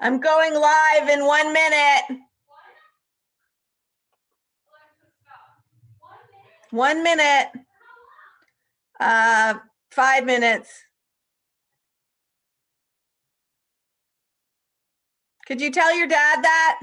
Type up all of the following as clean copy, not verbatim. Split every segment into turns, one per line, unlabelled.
I'm going live in 1 minute. 1 minute. 5 minutes. Could you tell your dad that?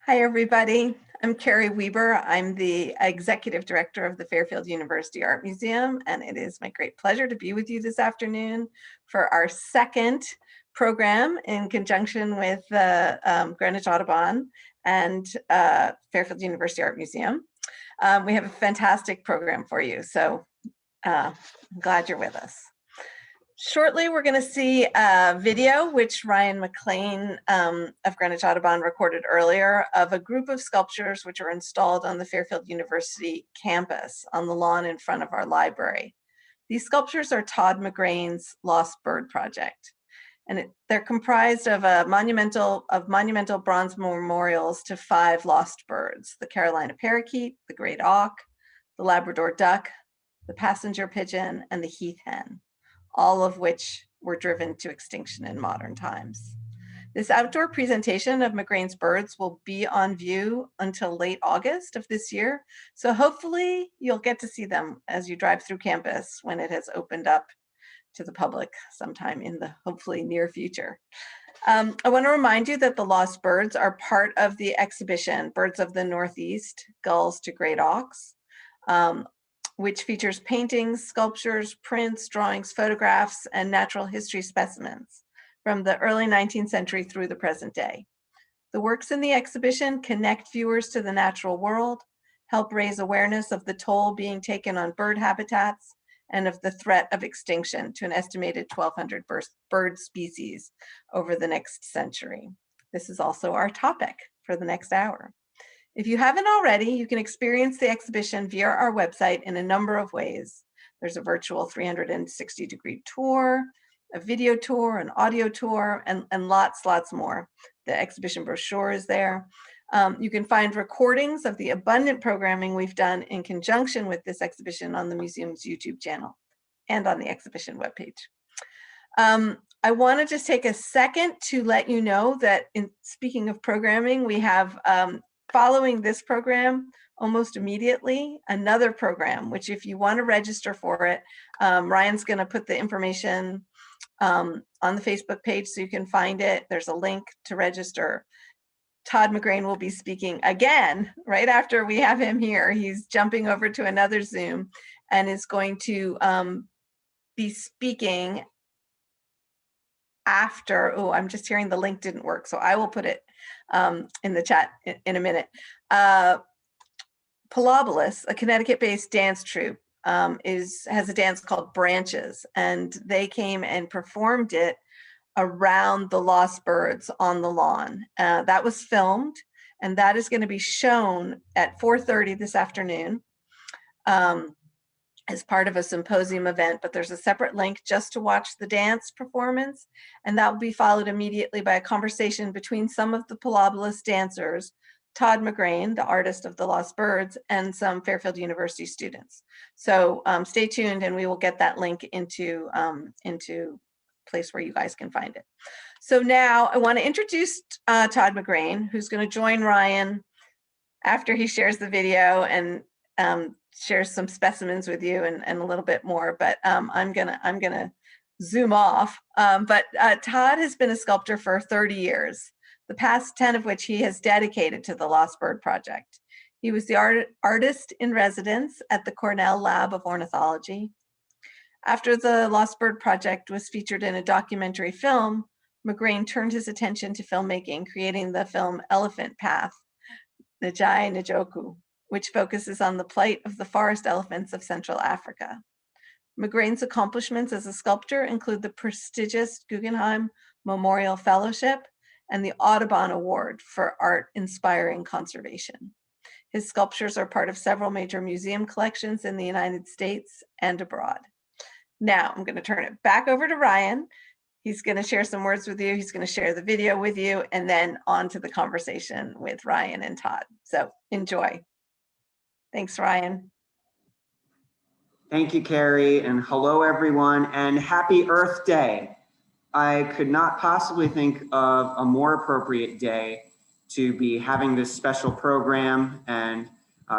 Hi, everybody. I'm Carrie Weber. I'm the Executive Director of the Fairfield University Art Museum, and it is my great pleasure to be with you this afternoon for our second program in conjunction with the Greenwich Audubon and Fairfield University Art Museum. We have a fantastic program for you, so I'm glad you're with us. Shortly, we're going to see a video which Ryan MacLean of Greenwich Audubon recorded earlier of a group of sculptures which are installed on the Fairfield University campus on the lawn in front of our library. These sculptures are Todd McGrain's Lost Bird Project, and they're comprised of monumental bronze memorials to 5 lost birds: the Carolina parakeet, the great auk, the Labrador duck, the passenger pigeon, and the Heath hen, all of which were driven to extinction in modern times. This outdoor presentation of McGrain's birds will be on view until late August of this year, so hopefully you'll get to see them as you drive through campus when it has opened up to the public sometime in the hopefully near future. I want to remind you that the lost birds are part of the exhibition Birds of the Northeast, Gulls to Great Auks, which features paintings, sculptures, prints, drawings, photographs, and natural history specimens from the early 19th century through the present day. The works in the exhibition connect viewers to the natural world, help raise awareness of the toll being taken on bird habitats, and of the threat of extinction to an estimated 1,200 bird species over the next century. This is also our topic for the next hour. If you haven't already, you can experience the exhibition via our website in a number of ways. There's a virtual 360-degree tour, a video tour, an audio tour, and lots more. The exhibition brochure is there. You can find recordings of the abundant programming we've done in conjunction with this exhibition on the museum's YouTube channel and on the exhibition webpage. I want to just take a second to let you know that, in speaking of programming, we have following this program almost immediately another program, which if you want to register for it, Ryan's going to put the information on the Facebook page so you can find it. There's a link to register. Todd McGrain will be speaking again right after we have him here. He's jumping over to another Zoom and is going to be speaking after. Oh, I'm just hearing the link didn't work, so I will put it in the chat in a minute. Palobolus, a Connecticut-based dance troupe, has a dance called Branches, and they came and performed it around the lost birds on the lawn. That was filmed, and that is going to be shown at 4:30 this afternoon as part of a symposium event, but there's a separate link just to watch the dance performance, and that will be followed immediately by a conversation between some of the Palobolus dancers, Todd McGrain, the artist of the Lost Birds, and some Fairfield University students. So stay tuned, and we will get that link into place where you guys can find it. So now I want to introduce Todd McGrain, who's going to join Ryan after he shares the video and shares some specimens with you and a little bit more. But I'm gonna zoom off. But Todd has been a sculptor for 30 years. the past 10 of which he has dedicated to the Lost Bird Project. He was the artist in residence at the Cornell Lab of Ornithology. After the Lost Bird Project was featured in a documentary film, MacGrain turned his attention to filmmaking, creating the film Elephant Path, Njai Njoku, which focuses on the plight of the forest elephants of Central Africa. MacGrain's accomplishments as a sculptor include the prestigious Guggenheim Memorial Fellowship and the Audubon Award for Art Inspiring Conservation. His sculptures are part of several major museum collections in the United States and abroad. Now I'm going to turn it back over to Ryan. He's going to share some words with you. He's going to share the video with you, and then on to the conversation with Ryan and Todd. So enjoy. Thanks, Ryan.
Thank you, Carrie, and hello, everyone, and happy Earth Day. I could not possibly think of a more appropriate day to be having this special program and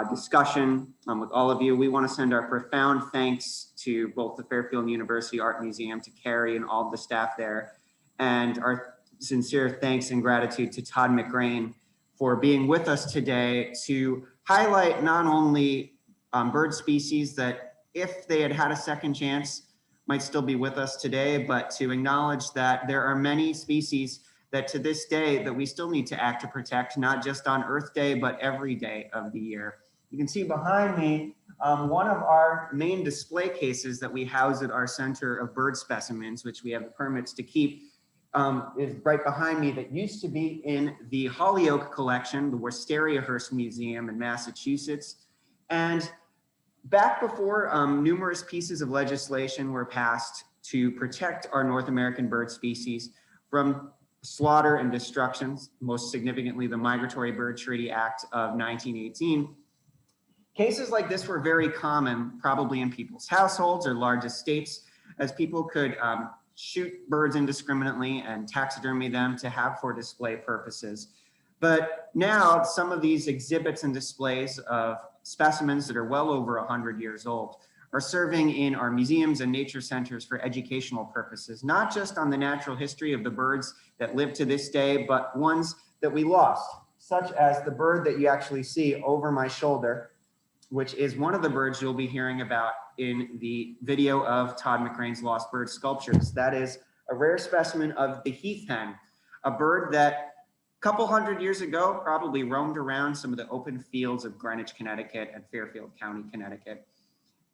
discussion with all of you. We want to send our profound thanks to both the Fairfield University Art Museum, to Carrie and all the staff there, and our sincere thanks and gratitude to Todd McGrain for being with us today to highlight not only bird species that, if they had had a second chance, might still be with us today, but to acknowledge that there are many species that to this day that we still need to act to protect, not just on Earth Day, but every day of the year. You can see behind me one of our main display cases that we house at our Center of Bird Specimens, which we have the permits to keep, is right behind me, that used to be in the Holyoke collection, the Westariahurst Museum in Massachusetts. And back before numerous pieces of legislation were passed to protect our North American bird species from slaughter and destructions, most significantly the Migratory Bird Treaty Act of 1918, cases like this were very common, probably in people's households or large estates, as people could shoot birds indiscriminately and taxidermy them to have for display purposes. But now some of these exhibits and displays of specimens that are well over 100 years old are serving in our museums and nature centers for educational purposes, not just on the natural history of the birds that live to this day, but ones that we lost, such as the bird that you actually see over my shoulder, which is one of the birds you'll be hearing about in the video of Todd McGrain's Lost Bird Sculptures. That is a rare specimen of the Heath Hen, a bird that a couple hundred years ago probably roamed around some of the open fields of Greenwich, Connecticut and Fairfield County, Connecticut.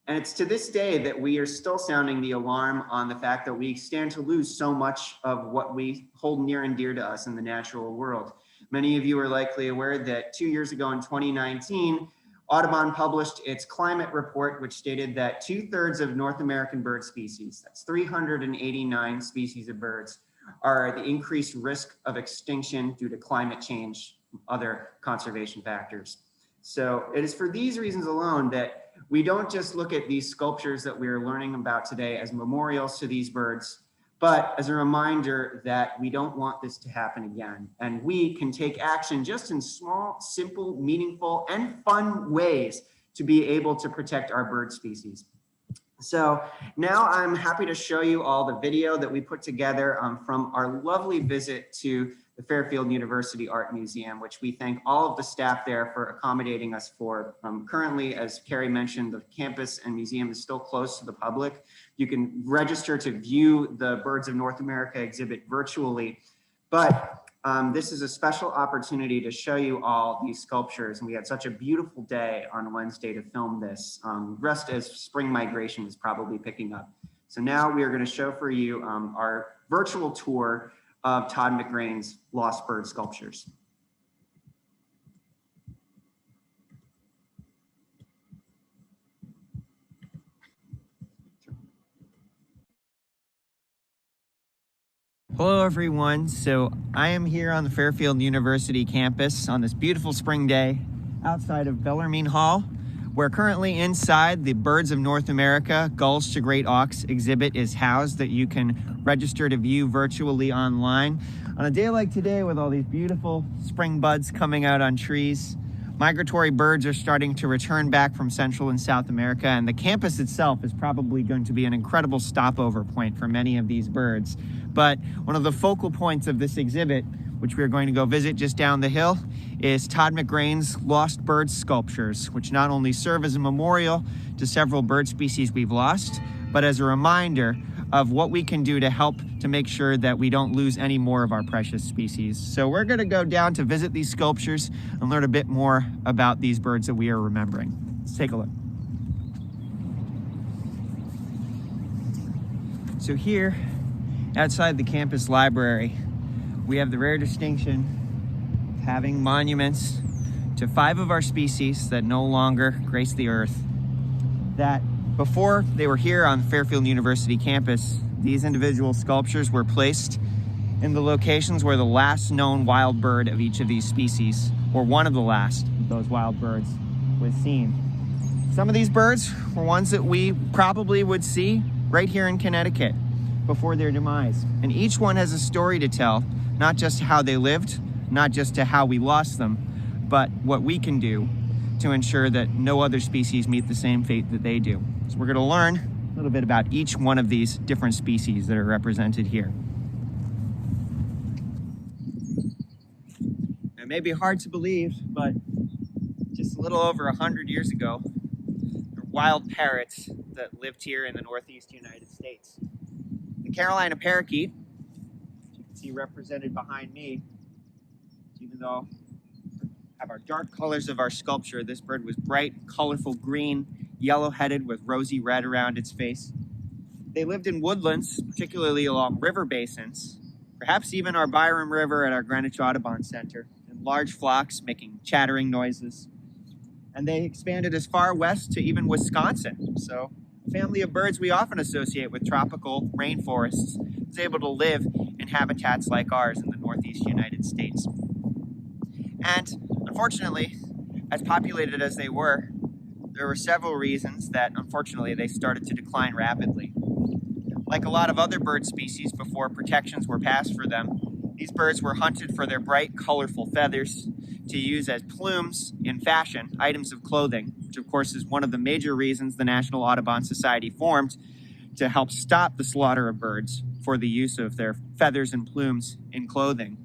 And it's to this day that we are still sounding the alarm on the fact that we stand to lose so much of what we hold near and dear to us in the natural world. Many of you are likely aware that 2 years ago in 2019, Audubon published its climate report, which stated that 2/3 of North American bird species, that's 389 species of birds, are at the increased risk of extinction due to climate change, other conservation factors. So it is for these reasons alone that we don't just look at these sculptures that we are learning about today as memorials to these birds, but as a reminder that we don't want this to happen again. And we can take action just in small, simple, meaningful, and fun ways to be able to protect our bird species. So now I'm happy to show you all the video that we put together from our lovely visit to the Fairfield University Art Museum, which we thank all of the staff there for accommodating us for. Currently, as Carrie mentioned, the campus and museum is still closed to the public. You can register to view the Birds of North America exhibit virtually, but this is a special opportunity to show you all these sculptures. And we had such a beautiful day on Wednesday to film this, just as spring migration is probably picking up. So now we are going to show for you our virtual tour of Todd McGrain's Lost Bird Sculptures. Hello everyone, so I am here on the Fairfield University campus on this beautiful spring day outside of Bellarmine Hall. We're currently inside the Birds of North America Gulls to Great Auks exhibit is housed, that you can register to view virtually online. On a day like today with all these beautiful spring buds coming out on trees, migratory birds are starting to return back from Central and South America, and the campus itself is probably going to be an incredible stopover point for many of these birds. But one of the focal points of this exhibit which we are going to go visit just down the hill, is Todd McGrain's Lost Bird Sculptures, which not only serve as a memorial to several bird species we've lost, but as a reminder of what we can do to help to make sure that we don't lose any more of our precious species. So we're gonna go down to visit these sculptures and learn a bit more about these birds that we are remembering. Let's take a look. So here, outside the campus library, we have the rare distinction of having monuments to 5 of our species that no longer grace the earth. That before they were here on Fairfield University campus, these individual sculptures were placed in the locations where the last known wild bird of each of these species, or one of the last of those wild birds, was seen. Some of these birds were ones that we probably would see right here in Connecticut before their demise. And each one has a story to tell, not just how they lived, not just to how we lost them, but what we can do to ensure that no other species meet the same fate that they do. So we're gonna learn a little bit about each one of these different species that are represented here. It may be hard to believe, but just a little over 100 years ago, there were wild parrots that lived here in the Northeast United States. The Carolina parakeet, which you can see represented behind me, even though we have our dark colors of our sculpture, this bird was bright, colorful green, yellow-headed with rosy red around its face. They lived in woodlands, particularly along river basins, perhaps even our Byram River at our Greenwich Audubon Center, in large flocks making chattering noises. And they expanded as far west to even Wisconsin. So a family of birds we often associate with tropical rainforests was able to live in habitats like ours in the Northeast United States. And unfortunately, as populated as they were, there were several reasons that unfortunately they started to decline rapidly. Like a lot of other bird species before protections were passed for them, these birds were hunted for their bright, colorful feathers to use as plumes in fashion, items of clothing, which of course is one of the major reasons the National Audubon Society formed to help stop the slaughter of birds for the use of their feathers and plumes in clothing.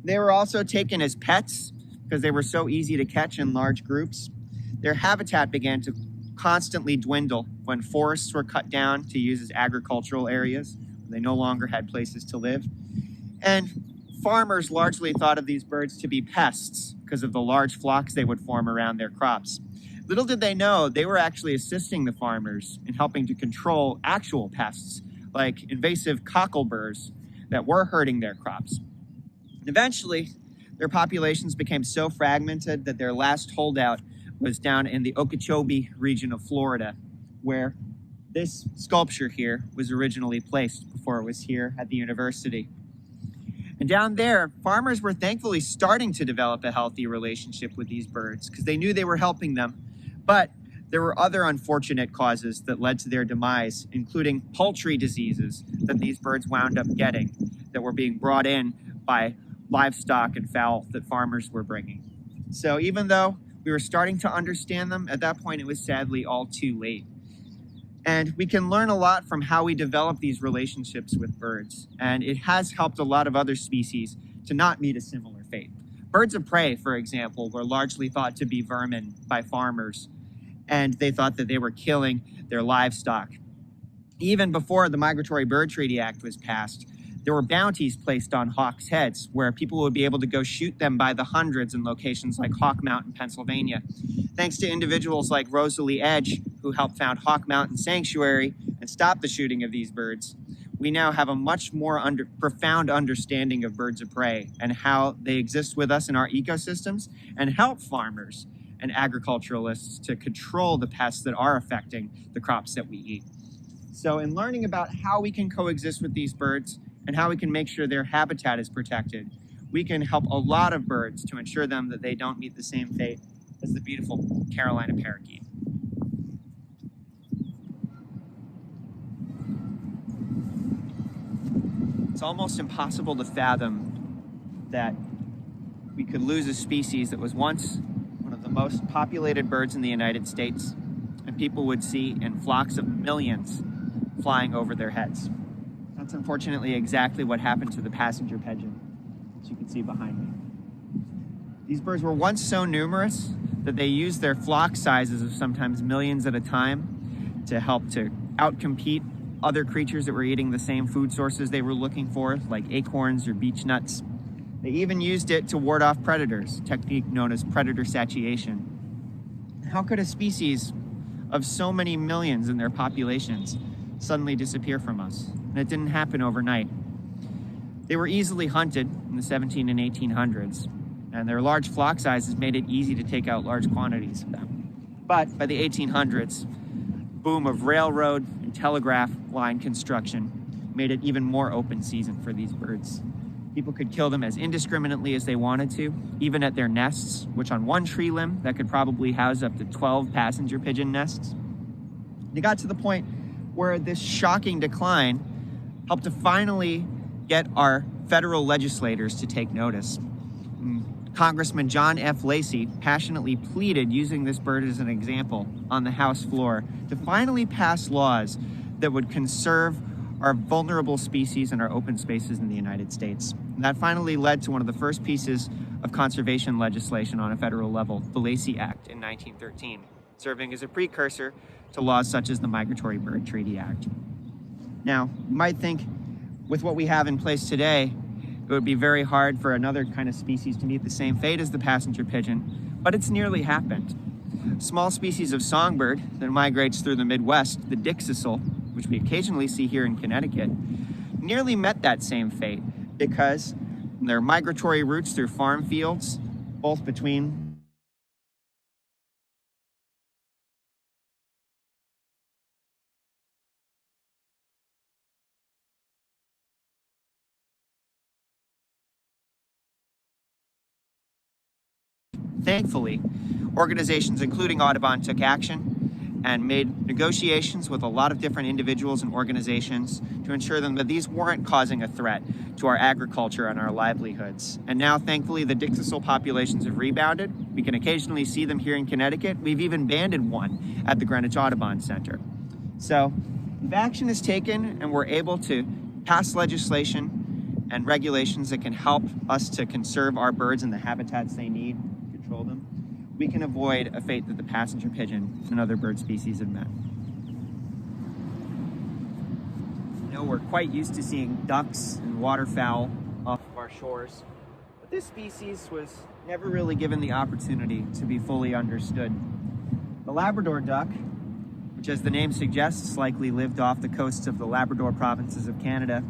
They were also taken as pets because they were so easy to catch in large groups. Their habitat began to constantly dwindle when forests were cut down to use as agricultural areas. They no longer had places to live. And farmers largely thought of these birds to be pests because of the large flocks they would form around their crops. Little did they know, they were actually assisting the farmers in helping to control actual pests like invasive cockleburs that were hurting their crops. And eventually, their populations became so fragmented that their last holdout was down in the Okeechobee region of Florida, where this sculpture here was originally placed before it was here at the university. And down there, farmers were thankfully starting to develop a healthy relationship with these birds because they knew they were helping them. But there were other unfortunate causes that led to their demise, including poultry diseases that these birds wound up getting that were being brought in by livestock and fowl that farmers were bringing. So even though we were starting to understand them, at that point it was sadly all too late. And we can learn a lot from how we develop these relationships with birds. And it has helped a lot of other species to not meet a similar fate. Birds of prey, for example, were largely thought to be vermin by farmers, and they thought that they were killing their livestock. Even before the Migratory Bird Treaty Act was passed, there were bounties placed on hawks' heads where people would be able to go shoot them by the hundreds in locations like Hawk Mountain, Pennsylvania. Thanks to individuals like Rosalie Edge, who helped found Hawk Mountain Sanctuary and stop the shooting of these birds, we now have a much more profound understanding of birds of prey and how they exist with us in our ecosystems and help farmers and agriculturalists to control the pests that are affecting the crops that we eat. So in learning about how we can coexist with these birds and how we can make sure their habitat is protected, we can help a lot of birds to ensure them that they don't meet the same fate as the beautiful Carolina parakeet. It's almost impossible to fathom that we could lose a species that was once one of the most populated birds in the United States, and people would see in flocks of millions flying over their heads. That's unfortunately exactly what happened to the passenger pigeon. as you can see behind me. These birds were once so numerous that they used their flock sizes of sometimes millions at a time to help to outcompete other creatures that were eating the same food sources they were looking for, like acorns or beech nuts. They even used it to ward off predators, a technique known as predator satiation. How could a species of so many millions in their populations suddenly disappear from us? And it didn't happen overnight. They were easily hunted in the 17 and 1800s, and their large flock sizes made it easy to take out large quantities of them. But by the 1800s, boom of railroad and telegraph line construction made it even more open season for these birds. People could kill them as indiscriminately as they wanted to, even at their nests, which on one tree limb that could probably house up to 12 passenger pigeon nests. They got to the point where this shocking decline helped to finally get our federal legislators to take notice. Congressman John F. Lacie passionately pleaded, using this bird as an example on the House floor, to finally pass laws that would conserve our vulnerable species and our open spaces in the United States. And that finally led to one of the first pieces of conservation legislation on a federal level, the Lacie Act in 1913, serving as a precursor to laws such as the Migratory Bird Treaty Act. Now, you might think with what we have in place today, it would be very hard for another kind of species to meet the same fate as the passenger pigeon, but it's nearly happened. A small species of songbird that migrates through the Midwest, the Dixisel, which we occasionally see here in Connecticut, nearly met that same fate because their migratory routes through farm fields, both between Thankfully, organizations including Audubon took action and made negotiations with a lot of different individuals and organizations to ensure that these weren't causing a threat to our agriculture and our livelihoods. And now, thankfully, the Dixisel populations have rebounded. We can occasionally see them here in Connecticut. We've even banded one at the Greenwich Audubon Center. So, if action is taken and we're able to pass legislation and regulations that can help us to conserve our birds and the habitats they need, control them, we can avoid a fate that the passenger pigeon and other bird species have met. You know, we're quite used to seeing ducks and waterfowl off of our shores, but this species was never really given the opportunity to be fully understood. The Labrador duck, which as the name suggests likely lived off the coasts of the Labrador provinces of Canada,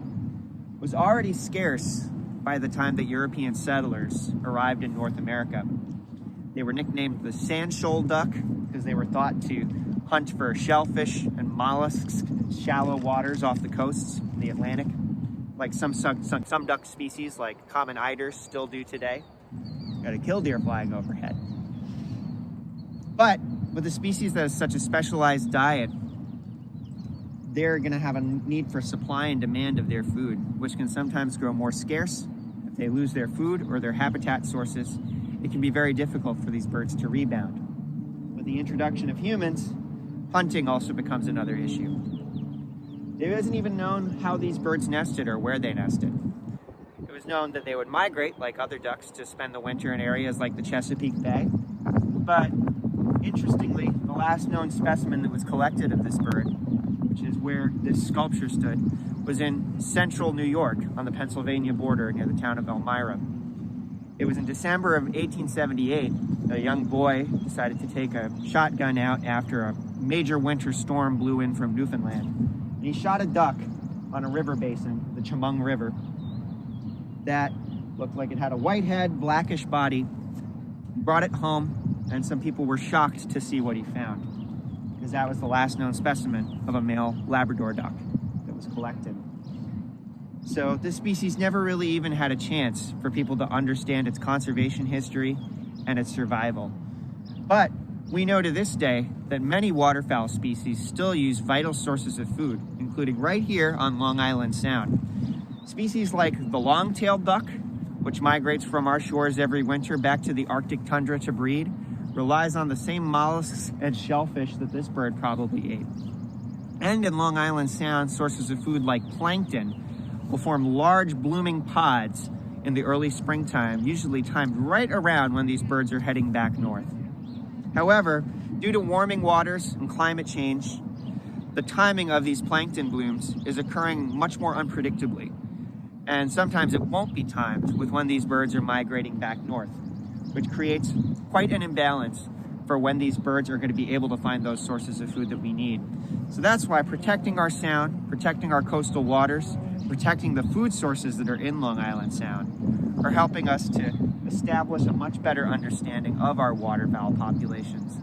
was already scarce by the time that European settlers arrived in North America. They were nicknamed the sand-shoal duck because they were thought to hunt for shellfish and mollusks in shallow waters off the coasts in the Atlantic, like some duck species like common eiders still do today. Got a killdeer flying overhead. But with a species that has such a specialized diet, they're going to have a need for supply and demand of their food, which can sometimes grow more scarce. If they lose their food or their habitat sources, it can be very difficult for these birds to rebound. With the introduction of humans, hunting also becomes another issue. It isn't even known how these birds nested or where they nested. It was known that they would migrate, like other ducks, to spend the winter in areas like the Chesapeake Bay. But interestingly, the last known specimen that was collected of this bird, which is where this sculpture stood, was in central New York on the Pennsylvania border near the town of Elmira. It was in December of 1878, a young boy decided to take a shotgun out after a major winter storm blew in from Newfoundland. And he shot a duck on a river basin, the Chemung River, that looked like it had a white head, blackish body. He brought it home, and some people were shocked to see what he found, because that was the last known specimen of a male Labrador duck that was collected. So this species never really even had a chance for people to understand its conservation history and its survival. But we know to this day that many waterfowl species still use vital sources of food, including right here on Long Island Sound. Species like the long-tailed duck, which migrates from our shores every winter back to the Arctic tundra to breed, relies on the same mollusks and shellfish that this bird probably ate. And in Long Island Sound, sources of food like plankton will form large blooming pods in the early springtime, usually timed right around when these birds are heading back north. However, due to warming waters and climate change, the timing of these plankton blooms is occurring much more unpredictably. And sometimes it won't be timed with when these birds are migrating back north, which creates quite an imbalance for when these birds are going to be able to find those sources of food that we need. So that's why protecting our sound, protecting our coastal waters, protecting the food sources that are in Long Island Sound are helping us to establish a much better understanding of our waterfowl populations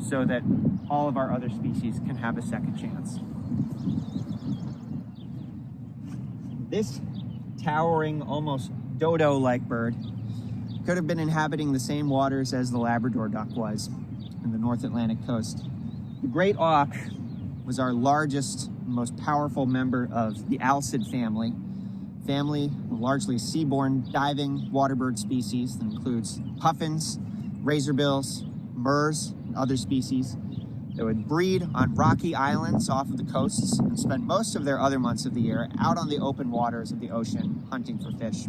so that all of our other species can have a second chance. This towering, almost dodo-like bird could have been inhabiting the same waters as the Labrador Duck was in the North Atlantic coast. The great auk was our largest, most powerful member of the alcid family of largely seaborne diving waterbird species that includes puffins, razorbills, murres, and other species that would breed on rocky islands off of the coasts and spend most of their other months of the year out on the open waters of the ocean hunting for fish.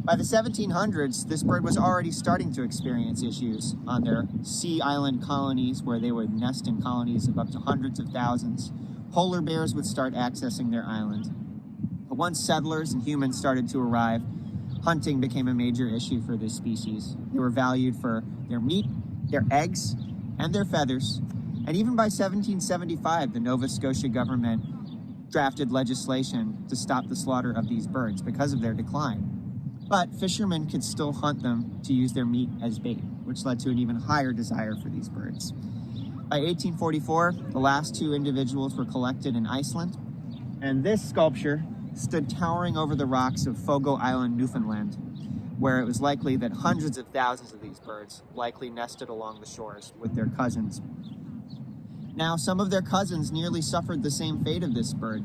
By the 1700s, this bird was already starting to experience issues on their sea island colonies where they would nest in colonies of up to hundreds of thousands. Polar bears would start accessing their island. But once settlers and humans started to arrive, hunting became a major issue for this species. They were valued for their meat, their eggs, and their feathers. And even by 1775, the Nova Scotia government drafted legislation to stop the slaughter of these birds because of their decline. But fishermen could still hunt them to use their meat as bait, which led to an even higher desire for these birds. By 1844, the last two individuals were collected in Iceland, and this sculpture stood towering over the rocks of Fogo Island, Newfoundland, where it was likely that hundreds of thousands of these birds likely nested along the shores with their cousins. Now, some of their cousins nearly suffered the same fate of this bird.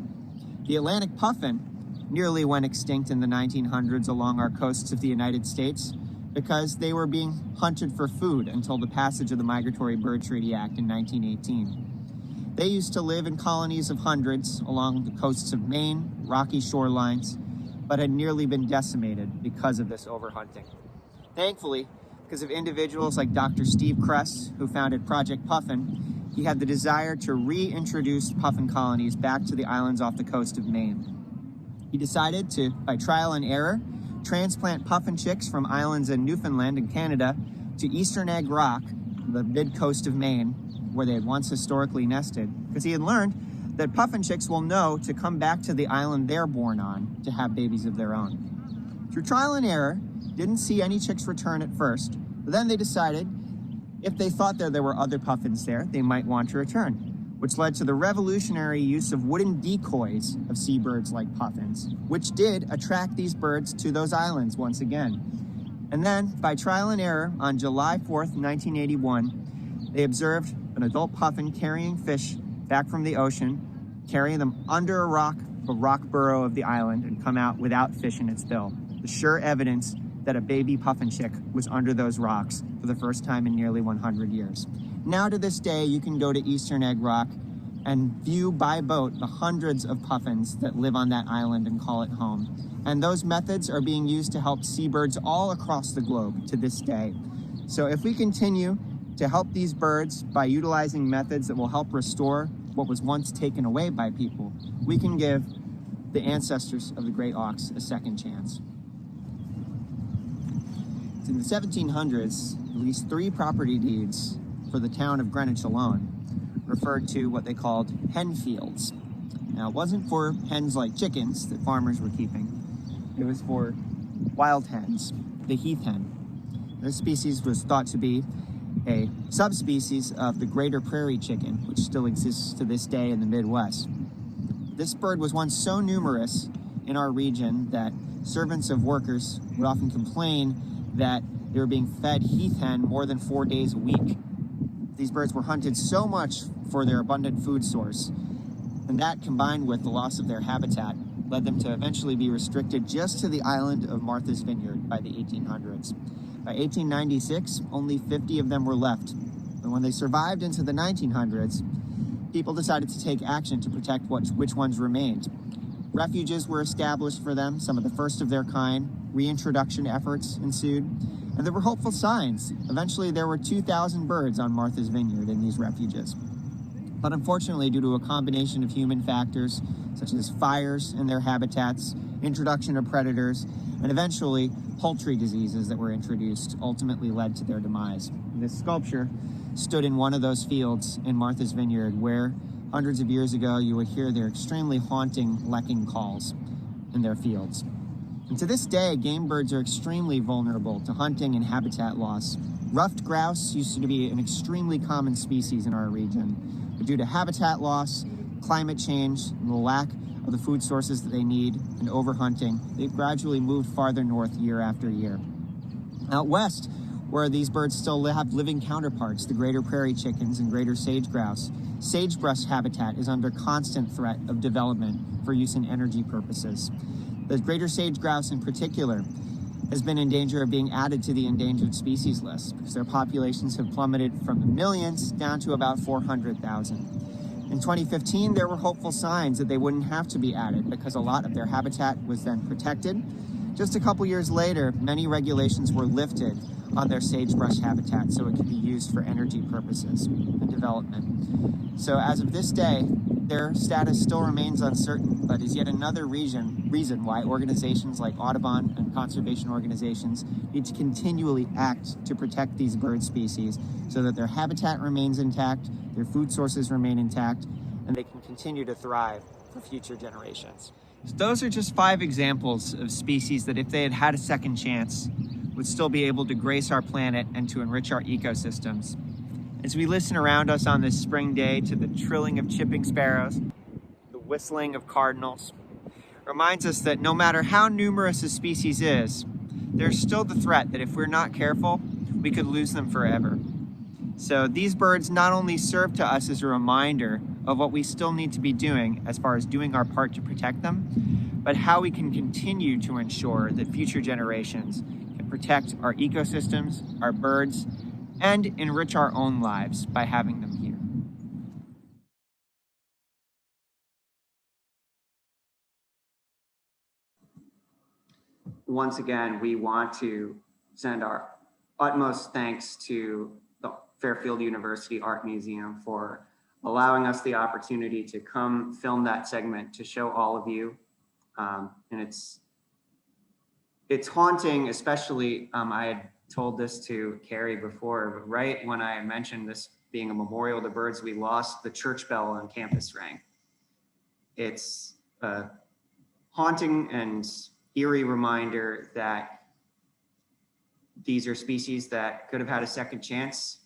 The Atlantic puffin nearly went extinct in the 1900s along our coasts of the United States because they were being hunted for food until the passage of the Migratory Bird Treaty Act in 1918. They used to live in colonies of hundreds along the coasts of Maine, rocky shorelines, but had nearly been decimated because of this overhunting. Thankfully, because of individuals like Dr. Steve Kress, who founded Project Puffin, he had the desire to reintroduce puffin colonies back to the islands off the coast of Maine. He decided to, by trial and error, transplant puffin chicks from islands in Newfoundland and Canada to Eastern Egg Rock, the mid-coast of Maine, where they had once historically nested, because he had learned that puffin chicks will know to come back to the island they're born on to have babies of their own. Through trial and error, didn't see any chicks return at first, but then they decided if they thought there were other puffins there, they might want to return, which led to the revolutionary use of wooden decoys of seabirds like puffins, which did attract these birds to those islands once again. And then, by trial and error, on July 4th, 1981, they observed an adult puffin carrying fish back from the ocean, carrying them under a rock burrow of the island, and come out without fish in its bill. The sure evidence that a baby puffin chick was under those rocks for the first time in nearly 100 years. Now to this day, you can go to Eastern Egg Rock and view by boat the hundreds of puffins that live on that island and call it home. And those methods are being used to help seabirds all across the globe to this day. So if we continue to help these birds by utilizing methods that will help restore what was once taken away by people, we can give the ancestors of the great auks a second chance. In the 1700s, at least 3 property deeds for the town of Greenwich alone referred to what they called hen fields. Now, it wasn't for hens like chickens that farmers were keeping. It was for wild hens, the Heath Hen. This species was thought to be a subspecies of the greater prairie chicken, which still exists to this day in the Midwest. This bird was once so numerous in our region that servants of workers would often complain that they were being fed Heath Hen more than 4 days a week. These birds were hunted so much for their abundant food source, and that combined with the loss of their habitat led them to eventually be restricted just to the island of Martha's Vineyard by the 1800s. By 1896, only 50 of them were left. And when they survived into the 1900s, people decided to take action to protect which ones remained.
Refuges were established for them, some of the first of their kind. Reintroduction efforts ensued, and there were hopeful signs. Eventually, there were 2,000 birds on Martha's Vineyard in these refuges. But unfortunately, due to a combination of human factors, such as fires in their habitats, introduction of predators, and eventually poultry diseases that were introduced, ultimately led to their demise. This sculpture stood in one of those fields in Martha's Vineyard where hundreds of years ago you would hear their extremely haunting lekking calls in their fields. And to this day, game birds are extremely vulnerable to hunting and habitat loss. Ruffed grouse used to be an extremely common species in our region, but due to habitat loss, climate change, and the lack of the food sources that they need, and overhunting, they've gradually moved farther north year after year. Out west, where these birds still have living counterparts, the greater prairie chickens and greater sage grouse, sagebrush habitat is under constant threat of development for use in energy purposes. The greater sage grouse in particular has been in danger of being added to the endangered species list because their populations have plummeted from the millions down to about 400,000. In 2015, there were hopeful signs that they wouldn't have to be added because a lot of their habitat was then protected. Just a couple years later, many regulations were lifted on their sagebrush habitat so it could be used for energy purposes and development. So as of this day, their status still remains uncertain, but is yet another reason why organizations like Audubon and conservation organizations need to continually act to protect these bird species so that their habitat remains intact, their food sources remain intact, and they can continue to thrive for future generations. So those are just 5 examples of species that, if they had had a second chance, would still be able to grace our planet and to enrich our ecosystems. As we listen around us on this spring day to the trilling of chipping sparrows, the whistling of cardinals, reminds us that no matter how numerous a species is, there's still the threat that if we're not careful, we could lose them forever. So these birds not only serve to us as a reminder of what we still need to be doing as far as doing our part to protect them, but how we can continue to ensure that future generations can protect our ecosystems, our birds, and enrich our own lives by having them here.
Once again, we want to send our utmost thanks to the Fairfield University Art Museum for allowing us the opportunity to come film that segment to show all of you. And it's haunting, especially, I had told this to Carrie before, but right when I mentioned this being a memorial to birds we lost, the church bell on campus rang. It's a haunting and eerie reminder that these are species that could have had a second chance,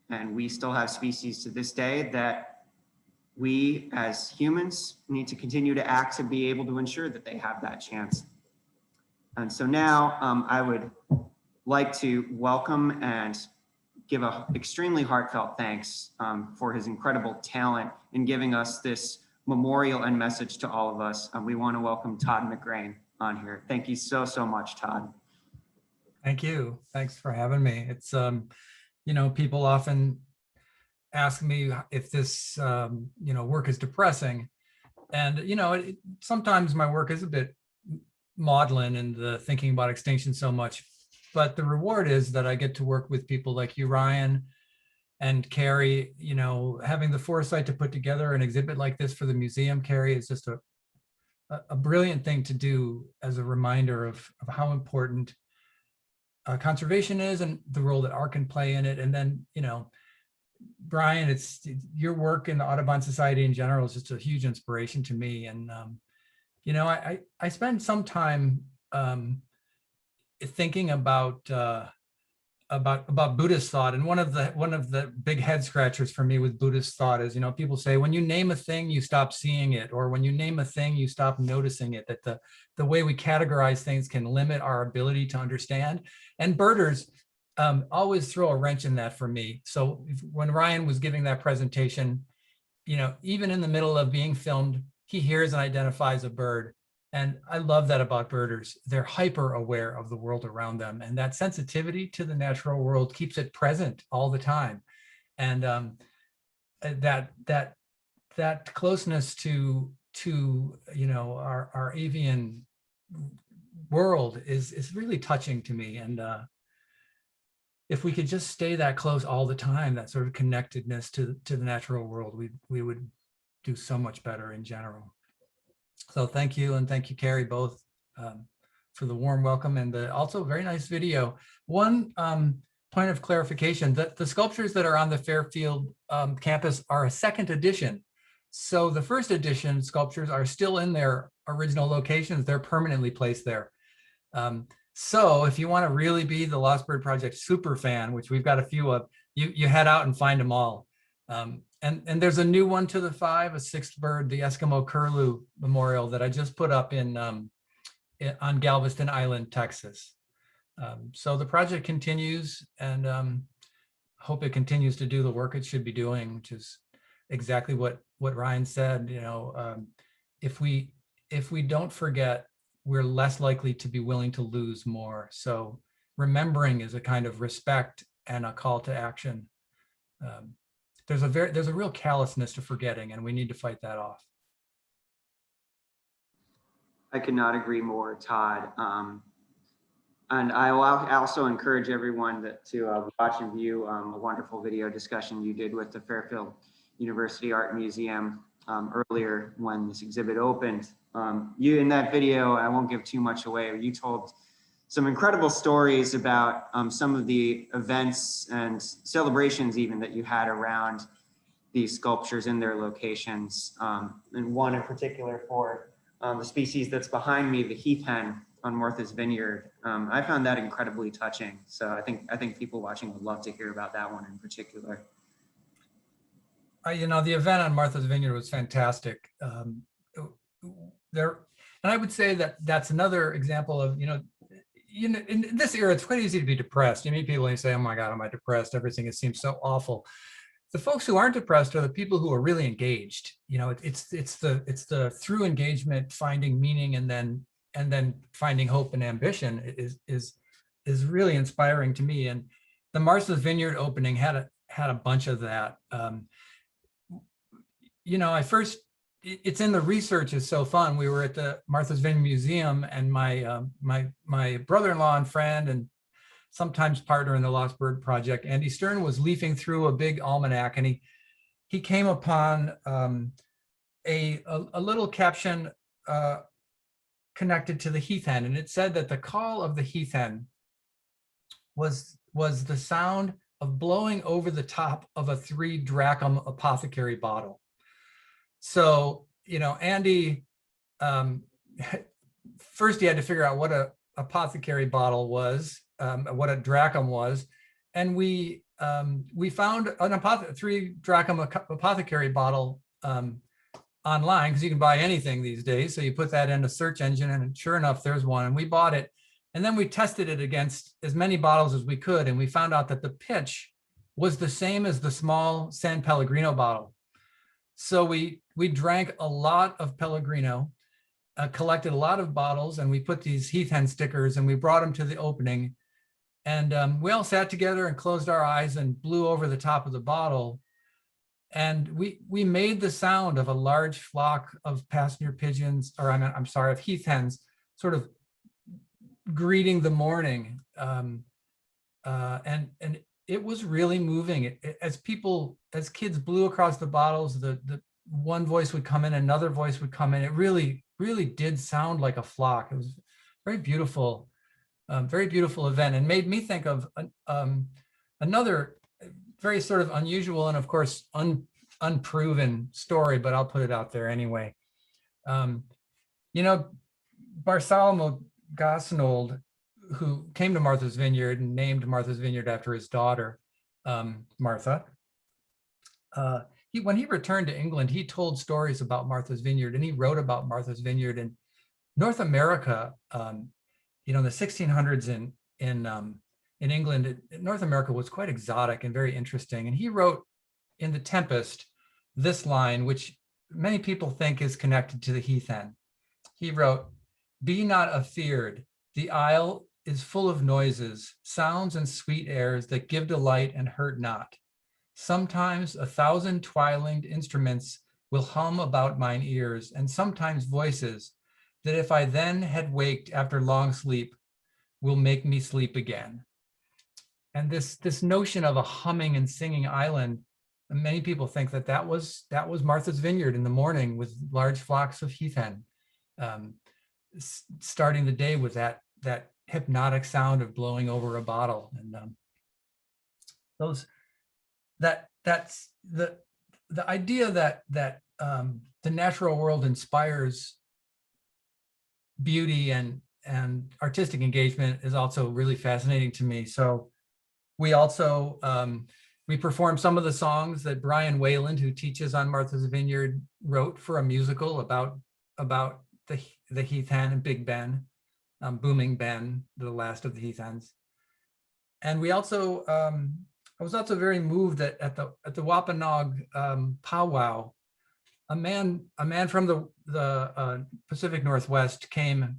and we still have species to this day that we as humans need to continue to act to be able to ensure that they have that chance. And so now I would like to welcome and give an extremely heartfelt thanks for his incredible talent in giving us this memorial and message to all of us. We want to welcome Todd McGrain on here. Thank you so, so much, Todd.
Thank you. Thanks for having me. It's, you know, people often ask me if this, you know, work is depressing. And, you know, sometimes my work is a bit maudlin and the thinking about extinction so much, but the reward is that I get to work with people like you, Ryan, and Carrie. You know, having the foresight to put together an exhibit like this for the museum, Carrie, is just a brilliant thing to do as a reminder of how important conservation is and the role that art can play in it. And then, you know, Brian, it's your work in the Audubon Society in general is just a huge inspiration to me. And, you know, I spend some time thinking about Buddhist thought, and one of the big head scratchers for me with Buddhist thought is, you know, people say when you name a thing, you stop seeing it, or when you name a thing, you stop noticing it. That the way we categorize things can limit our ability to understand. And birders always throw a wrench in that for me. So when Ryan was giving that presentation, you know, even in the middle of being filmed, he hears and identifies a bird. And I love that about birders. They're hyper aware of the world around them. And that sensitivity to the natural world keeps it present all the time. And that closeness to to, you know, our avian world is really touching to me. And if we could just stay that close all the time, that sort of connectedness to the natural world, we would do so much better in general. So thank you, and thank you, Carrie, both for the warm welcome and the also very nice video. One point of clarification, that the sculptures that are on the Fairfield campus are a second edition. So the first edition sculptures are still in their original locations. They're permanently placed there. So if you want to really be the Lost Bird Project super fan, which we've got a few of, you head out and find them all. And there's a new one to the 5, a 6th bird, the Eskimo Curlew Memorial that I just put up in on Galveston Island, Texas. So the project continues, and hope it continues to do the work it should be doing, which is exactly what Ryan said. You know, if we don't forget, we're less likely to be willing to lose more. So remembering is a kind of respect and a call to action. There's a real callousness to forgetting, and we need to fight that off.
I could not agree more, Todd. And I will also encourage everyone to watch and view a wonderful video discussion you did with the Fairfield University Art Museum earlier when this exhibit opened. You, in that video, I won't give too much away, you told some incredible stories about some of the events and celebrations even that you had around these sculptures in their locations. And one in particular for the species that's behind me, the Heath Hen on Martha's Vineyard. I found that incredibly touching. So I think people watching would love to hear about that one in particular.
You know, the event on Martha's Vineyard was fantastic. And I would say that that's another example of, you know, in this era, it's quite easy to be depressed. You meet people and you say, oh my God, am I depressed? Everything seems so awful. The folks who aren't depressed are the people who are really engaged. You know, it's the through engagement, finding meaning, and then finding hope and ambition is really inspiring to me. And the Martha's Vineyard opening had a bunch of that. You know, it's in the research is so fun. We were at the Martha's Vineyard Museum, and my brother-in-law and friend and sometimes partner in the Lost Bird Project, Andy Stern, was leafing through a big almanac, and he came upon a little caption connected to the Heath Hen, and it said that the call of the Heath Hen was the sound of blowing over the top of a 3 drachm apothecary bottle. So, you know, Andy, first he had to figure out what a apothecary bottle was, what a drachm was, and we found an 3 drachm apothecary bottle online, because you can buy anything these days. So you put that in a search engine, and sure enough, there's one, and we bought it. And then we tested it against as many bottles as we could, and we found out that the pitch was the same as the small San Pellegrino bottle. So we drank a lot of Pellegrino, collected a lot of bottles, and we put these Heath Hen stickers, and we brought them to the opening. And we all sat together and closed our eyes and blew over the top of the bottle. And we made the sound of a large flock of passenger pigeons, or I'm sorry, of Heath Hens, sort of greeting the morning. And it was really moving. As kids blew across the bottles, the one voice would come in, another voice would come in. It really did sound like a flock. It was very beautiful event, and made me think of another very sort of unusual and of course unproven story, but I'll put it out there anyway. You know, Bartholomew Gosnold, who came to Martha's Vineyard and named Martha's Vineyard after his daughter, Martha. When he returned to England, he told stories about Martha's Vineyard, and he wrote about Martha's Vineyard in North America. You know, in the 1600s in England, North America was quite exotic and very interesting. And he wrote in The Tempest this line, which many people think is connected to the Heath Hen. He wrote, "Be not afeared, the isle is full of noises, sounds and sweet airs that give delight and hurt not. Sometimes 1,000 twilinged instruments will hum about mine ears, and sometimes voices that if I then had waked after long sleep, will make me sleep again. And this notion of a humming and singing island, many people think that was Martha's Vineyard in the morning with large flocks of heath hen, starting the day with that hypnotic sound of blowing over a bottle. And that's the idea that the natural world inspires beauty and artistic engagement is also really fascinating to me. So we also we performed some of the songs that Brian Wayland, who teaches on Martha's Vineyard, wrote for a musical about the heath hen and Big Ben, Booming Ben, the last of the heath hens. And we also I was also very moved that at the Wampanoag powwow, a man from the Pacific Northwest came,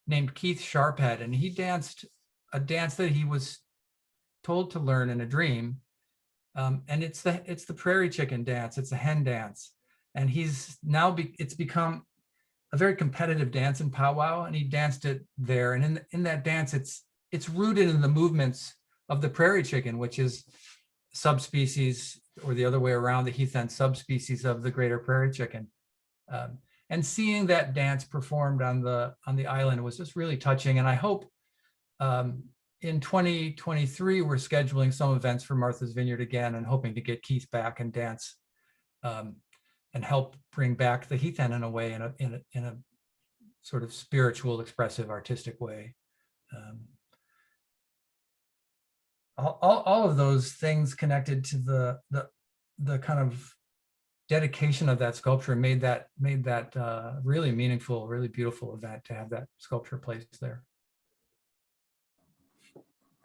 named Keith Sharphead, and he danced a dance that he was told to learn in a dream, and it's the prairie chicken dance. It's a hen dance, and it's become a very competitive dance in powwow, and he danced it there. And in that dance, it's rooted in the movements of the prairie chicken, which is subspecies, or the other way around, the heath hen subspecies of the greater prairie chicken. And seeing that dance performed on the island was just really touching. And I hope in 2023, we're scheduling some events for Martha's Vineyard again, and hoping to get Keith back and dance and help bring back the heath hen in a way, in a sort of spiritual, expressive, artistic way. All of those things connected to the kind of dedication of that sculpture made that really meaningful, really beautiful event to have that sculpture placed there.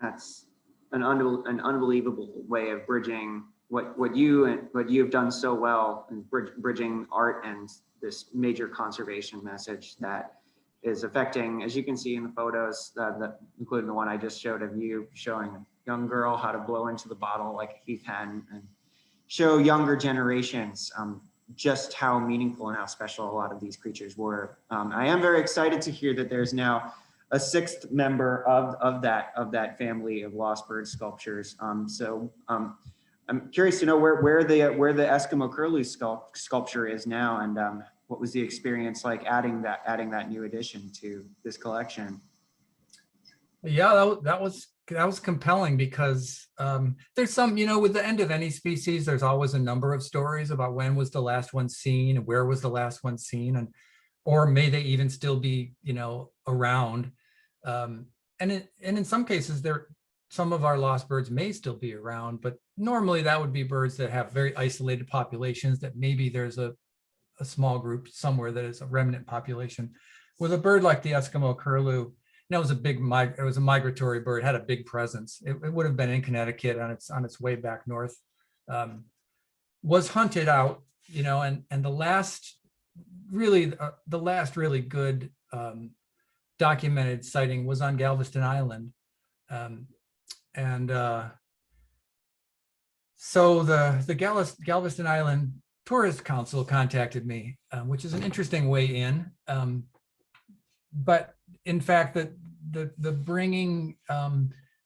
That's an unbelievable way of bridging what you have done so well, and bridging art and this major conservation message that is affecting, as you can see in the photos, including the one I just showed of you showing a young girl how to blow into the bottle like a heath hen, and show younger generations just how meaningful and how special a lot of these creatures were. I am very excited to hear that there's now a sixth member of that family of lost bird sculptures. I'm curious to know where the Eskimo Curlew sculpture is now, and what was the experience like adding that new addition to this collection?
Yeah, that was compelling, because there's some, with the end of any species, there's always a number of stories about when was the last one seen, and where was the last one seen, and or may they even still be around. And in some cases, some of our lost birds may still be around, but normally that would be birds that have very isolated populations, that maybe there's a small group somewhere that is a remnant population. With a bird like the Eskimo Curlew, it was a migratory bird, had a big presence. It would have been in Connecticut on its way back north. Was hunted out, and the last really good documented sighting was on Galveston Island. So the Galveston Island Tourist Council contacted me, which is an interesting way in. But in fact, the bringing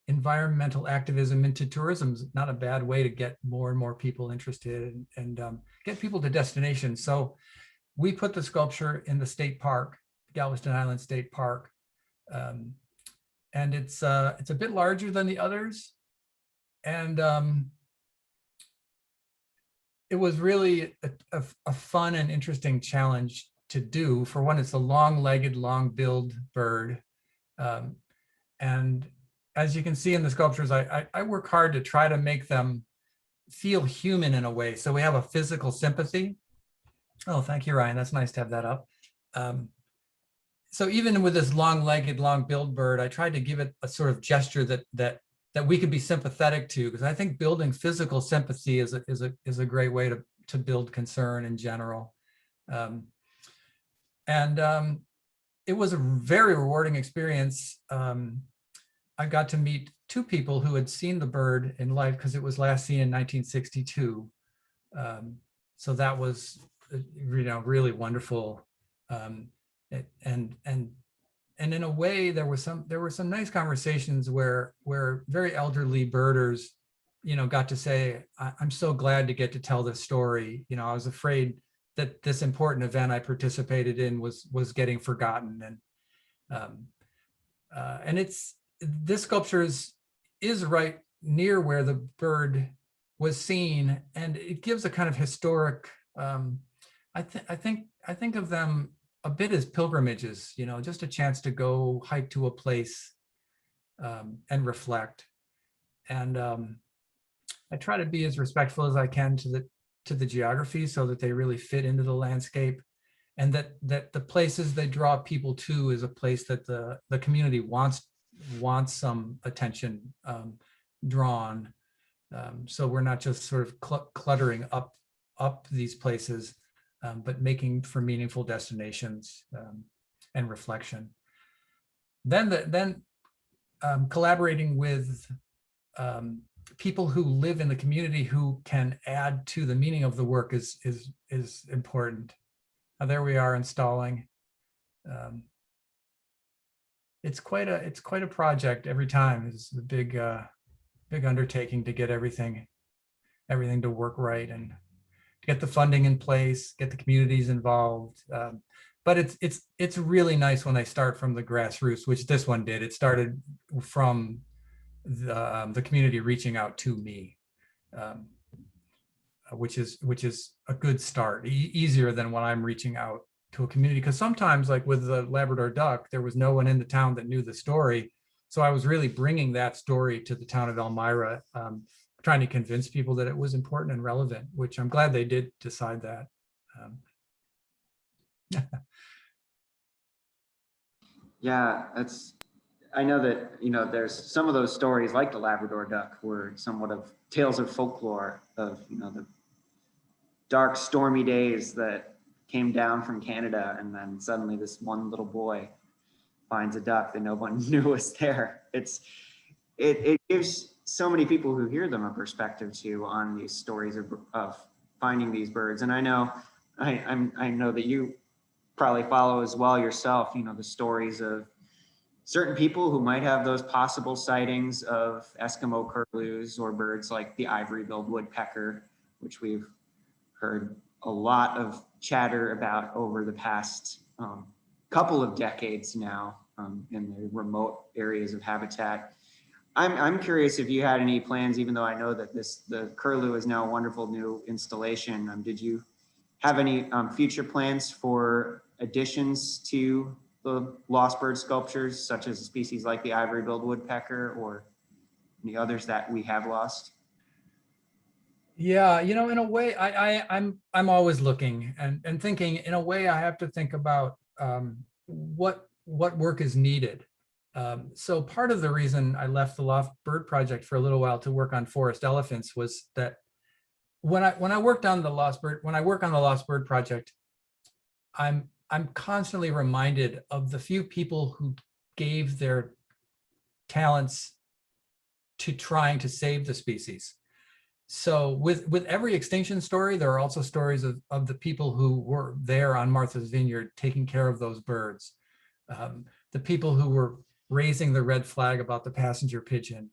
environmental activism into tourism is not a bad way to get more and more people interested and get people to destinations. So we put the sculpture in the state park, Galveston Island State Park. And it's a bit larger than the others. And it was really a fun and interesting challenge to do. For one, it's a long-legged, long-billed bird. And as you can see in the sculptures, I work hard to try to make them feel human in a way. So we have a physical sympathy. Oh, thank you, Ryan. That's nice to have that up. So even with this long-legged, long-billed bird, I tried to give it a sort of gesture that we could be sympathetic to, because I think building physical sympathy is a great way to build concern in general. It was a very rewarding experience. I got to meet two people who had seen the bird in life, because it was last seen in 1962. So that was really wonderful. And in a way, there were some nice conversations where very elderly birders, got to say, I'm so glad to get to tell this story. I was afraid that this important event I participated in was getting forgotten. And this sculpture is right near where the bird was seen, and it gives a kind of historic, I think of them a bit as pilgrimages, just a chance to go hike to a place and reflect. And I try to be as respectful as I can to the geography so that they really fit into the landscape, and that the places they draw people to is a place that the community wants some attention drawn. So we're not just sort of cluttering up these places, but making for meaningful destinations and reflection. Then collaborating with people who live in the community who can add to the meaning of the work is important. There we are installing. It's quite a project every time. It's a big undertaking to get everything to work right and to get the funding in place, get the communities involved. But it's really nice when they start from the grassroots, which this one did. It started from the community reaching out to me, which is a good start, easier than when I'm reaching out to a community. Because sometimes, like with the Labrador Duck, there was no one in the town that knew the story. So I was really bringing that story to the town of Elmira, trying to convince people that it was important and relevant, which I'm glad they did decide that.
Yeah, I know that, there's some of those stories like the Labrador Duck were somewhat of tales of folklore of, the dark, stormy days that came down from Canada, and then suddenly this one little boy finds a duck that no one knew was there. It gives so many people who hear them a perspective too on these stories of finding these birds. And I know that you probably follow as well yourself, the stories of certain people who might have those possible sightings of Eskimo curlews or birds like the ivory-billed woodpecker, which we've heard a lot of chatter about over the past couple of decades now in the remote areas of habitat. I'm curious if you had any plans, even though I know that the curlew is now a wonderful new installation. Did you have any future plans for additions to the lost bird sculptures, such as species like the ivory-billed woodpecker or any others that we have lost?
Yeah, in a way, I'm always looking and thinking. In a way, I have to think about what work is needed. So part of the reason I left the Lost Bird Project for a little while to work on forest elephants was that when I work on the Lost Bird Project, I'm constantly reminded of the few people who gave their talents to trying to save the species. So with every extinction story, there are also stories of the people who were there on Martha's Vineyard taking care of those birds, the people who were raising the red flag about the passenger pigeon.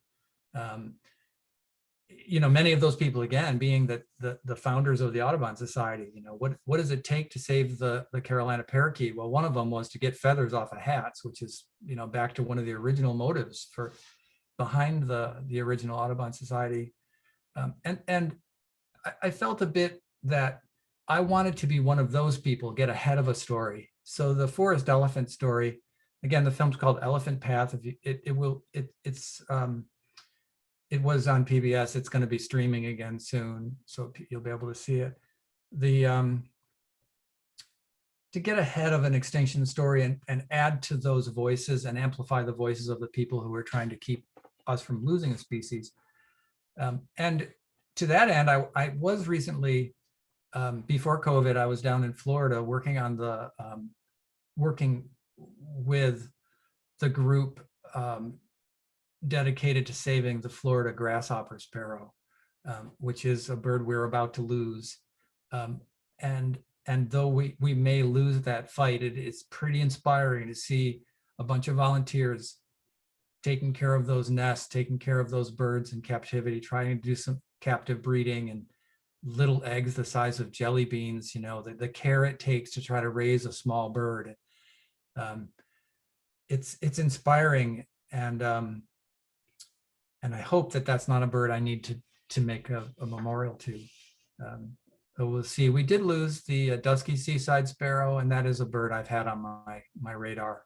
Many of those people, again, being the founders of the Audubon Society. What does it take to save the Carolina parakeet? Well, one of them was to get feathers off of hats, which is back to one of the original motives behind the original Audubon Society. And I felt a bit that I wanted to be one of those people, get ahead of a story. So the forest elephant story, again, the film's called Elephant Path. It was on PBS. It's going to be streaming again soon, so you'll be able to see it. To get ahead of an extinction story and add to those voices and amplify the voices of the people who are trying to keep us from losing a species. And to that end, I was recently, before COVID, I was down in Florida working with the group dedicated to saving the Florida grasshopper sparrow, which is a bird we're about to lose. And and though we may lose that fight, it is pretty inspiring to see a bunch of volunteers taking care of those nests, taking care of those birds in captivity, trying to do some captive breeding, and little eggs the size of jelly beans, you know, the care it takes to try to raise a small bird. It's inspiring, and I hope that that's not a bird I need to make a memorial to. So we'll see. We did lose the dusky seaside sparrow, and that is a bird I've had on my radar.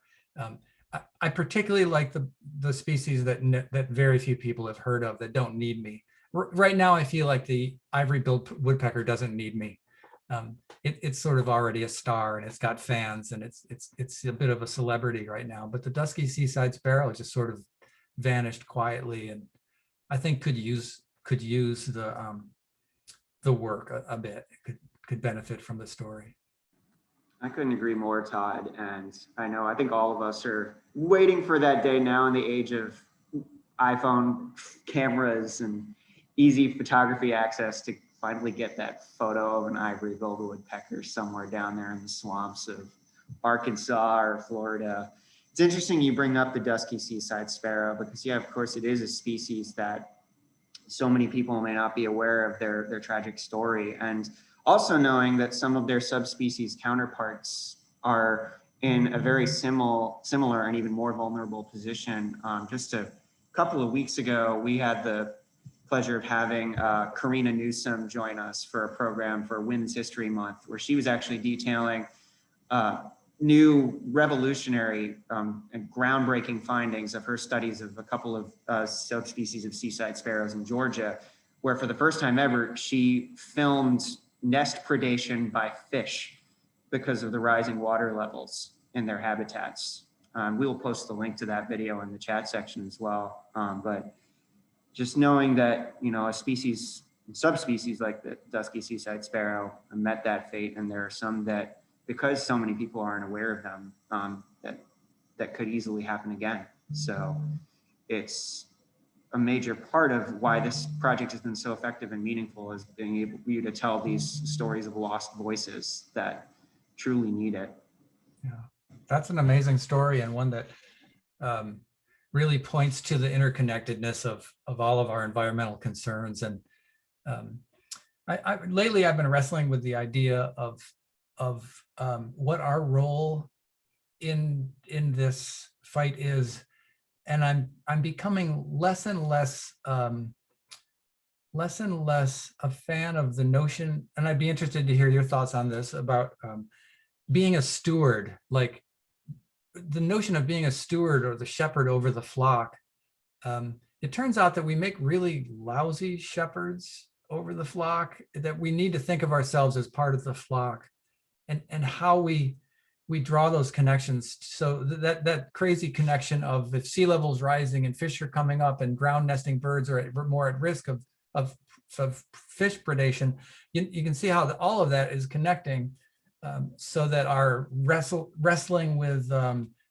I particularly like the species that very few people have heard of, that don't need me. Right now, I feel like the ivory-billed woodpecker doesn't need me. It's sort of already a star, and it's got fans, and it's a bit of a celebrity right now. But the dusky seaside sparrow just sort of vanished quietly, and I think could use the work a bit. It could benefit from the story.
I couldn't agree more, Todd. And I think all of us are waiting for that day now in the age of iPhone cameras and easy photography access to finally get that photo of an ivory-billed woodpecker somewhere down there in the swamps of Arkansas or Florida. It's interesting you bring up the dusky seaside sparrow, because yeah, of course it is a species that so many people may not be aware of their tragic story, and also knowing that some of their subspecies counterparts are in a very similar and even more vulnerable position. Just a couple of weeks ago, we had the pleasure of having Karina Newsom join us for a program for Women's History Month, where she was actually detailing new revolutionary and groundbreaking findings of her studies of a couple of subspecies of seaside sparrows in Georgia, where for the first time ever, she filmed nest predation by fish because of the rising water levels in their habitats. We will post the link to that video in the chat section as well. But just knowing that, you know, a subspecies like the dusky seaside sparrow met that fate, and there are some that, because so many people aren't aware of them, that could easily happen again. So it's a major part of why this project has been so effective and meaningful, is being able for you to tell these stories of lost voices that truly need it.
Yeah, that's an amazing story, and one that really points to the interconnectedness of all of our environmental concerns. And lately I've been wrestling with the idea of what our role in this fight is, and I'm becoming less and less a fan of the notion, and I'd be interested to hear your thoughts on this, about being a steward, like the notion of being a steward or the shepherd over the flock. It turns out that we make really lousy shepherds over the flock, that we need to think of ourselves as part of the flock, and how we draw those connections. So that crazy connection of, if sea level's rising and fish are coming up and ground nesting birds are more at risk of fish predation, you can see how all of that is connecting, so that our wrestling with